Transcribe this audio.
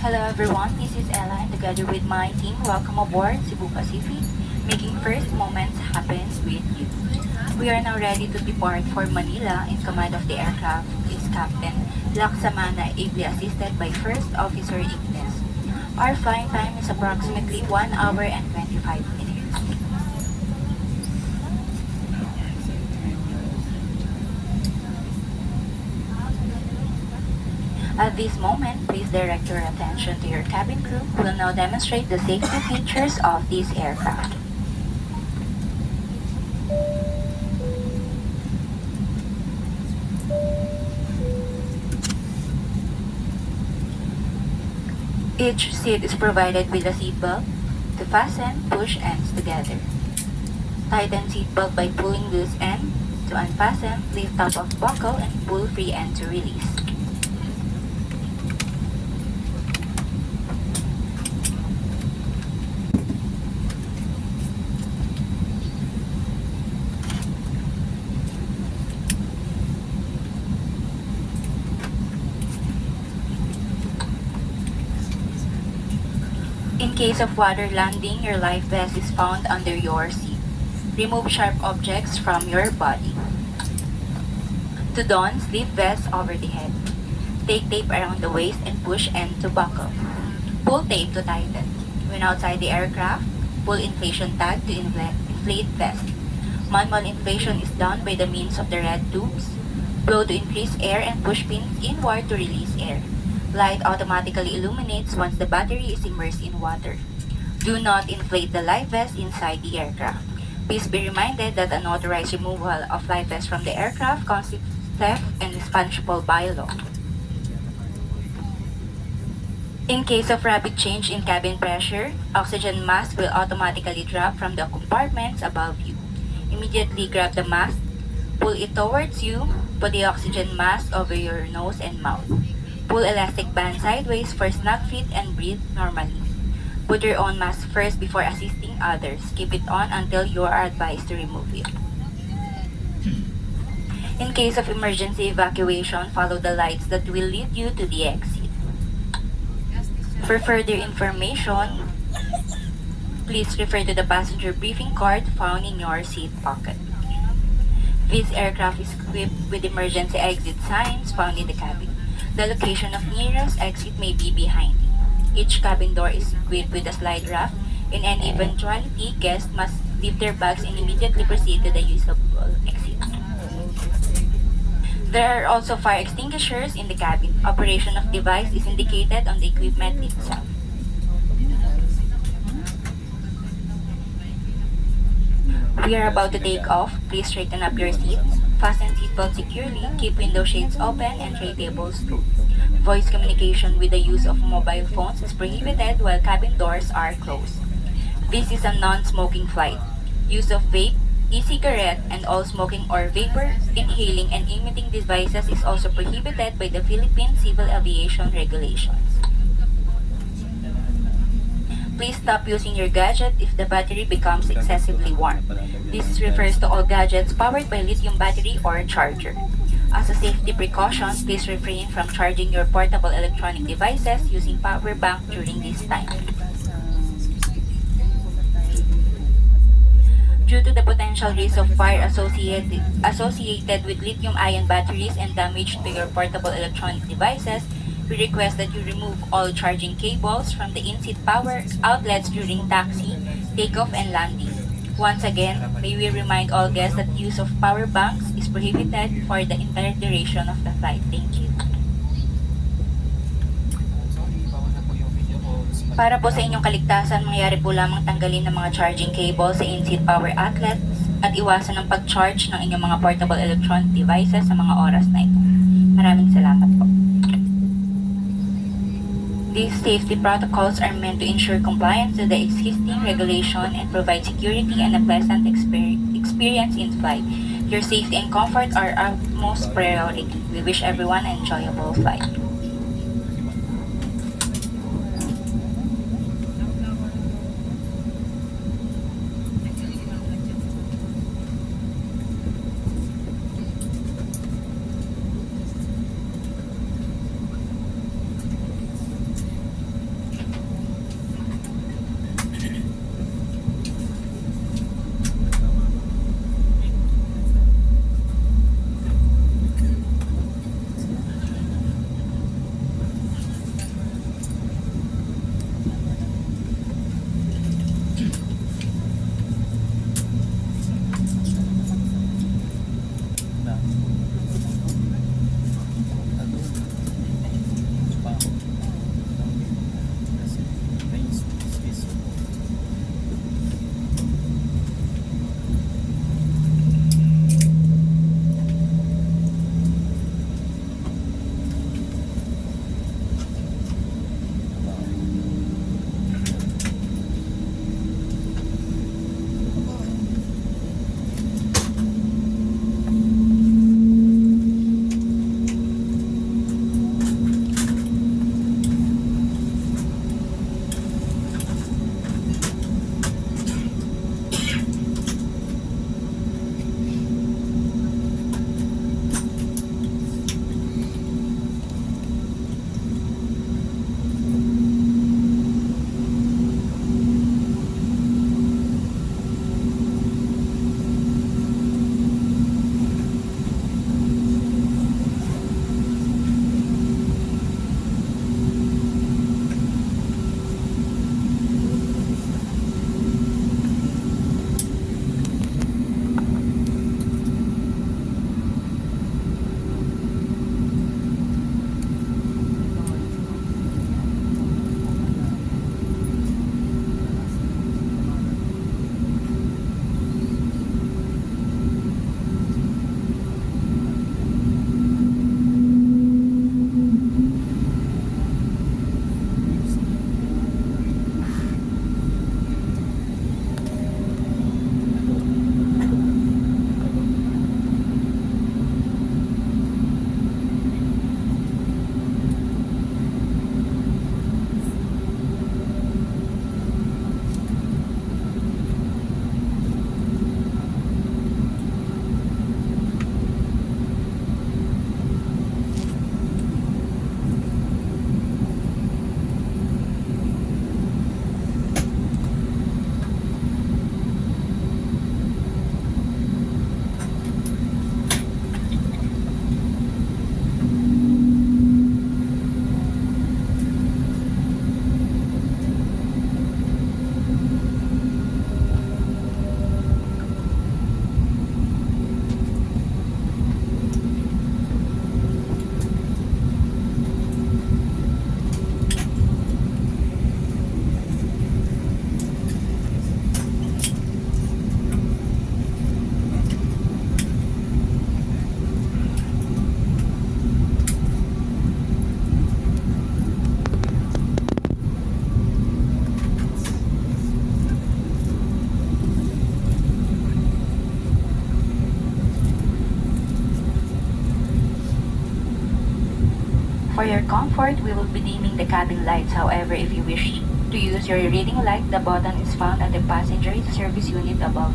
Hello everyone, this is Ella and together with my team, welcome aboard Cebu Pacific, making first moments happen with you. We are now ready to depart for Manila. In command of the aircraft is Captain Laksamana, ably assisted by First Officer Ignace. Our flying time is approximately 1 hour and 25 minutes. At this moment, please direct your attention to your cabin crew who will now demonstrate the safety features of this aircraft. Each seat is provided with a seatbelt to fasten push ends together. Tighten seatbelt by pulling loose end to unfasten, lift top of buckle and pull free end to release. In case of water landing, your life vest is found under your seat. Remove sharp objects from your body. To don, slip vest over the head. Take tape around the waist and push end to buckle. Pull tape to tighten. When outside the aircraft, pull inflation tag to inflate vest. Manual inflation is done by the means of the red tubes. Blow to increase air and push pins inward to release air. Light automatically illuminates once the battery is immersed in water. Do not inflate the life vest inside the aircraft. Please be reminded that unauthorized removal of life vest from the aircraft constitutes theft and is punishable by law. In case of rapid change in cabin pressure, oxygen mask will automatically drop from the compartments above you. Immediately grab the mask, pull it towards you, put the oxygen mask over your nose and mouth. Pull elastic band sideways for snug fit and breathe normally. Put your own mask first before assisting others. Keep it on until you are advised to remove it. In case of emergency evacuation, follow the lights that will lead you to the exit. For further information, please refer to the passenger briefing card found in your seat pocket. This aircraft is equipped with emergency exit signs found in the cabin. The location of nearest exit may be behind you. Each cabin door is equipped with a slide raft. In any eventuality, guests must leave their bags and immediately proceed to the usable exit. There are also fire extinguishers in the cabin. Operation of device is indicated on the equipment itself. We are about to take off. Please straighten up your seats. Fasten seatbelt securely, keep window shades open, and tray tables closed. Voice communication with the use of mobile phones is prohibited while cabin doors are closed. This is a non-smoking flight. Use of vape, e-cigarette, and all smoking or vapor inhaling and emitting devices is also prohibited by the Philippine Civil Aviation Regulations. Please stop using your gadget if the battery becomes excessively warm. This refers to all gadgets powered by lithium battery or charger. As a safety precaution, please refrain from charging your portable electronic devices using power bank during this time. Due to the potential risk of fire associated with lithium-ion batteries and damage to your portable electronic devices, we request that you remove all charging cables from the in-seat power outlets during taxi, takeoff, and landing. Once again, may we remind all guests that use of power banks is prohibited for the entire duration of the flight. Thank you. Para po sa inyong kaligtasan, mangyari po lamang tanggalin ng mga charging cable sa in-seat power outlets at iwasan ang pag-charge ng inyong mga portable electronic devices sa mga oras na ito. Maraming salamat po. These safety protocols are meant to ensure compliance to the existing regulation and provide security and a pleasant experience in flight. Your safety and comfort are our utmost priority. We wish everyone an enjoyable flight. For your comfort, we will be dimming the cabin lights. However, if you wish to use your reading light, the button is found at the passenger service unit above.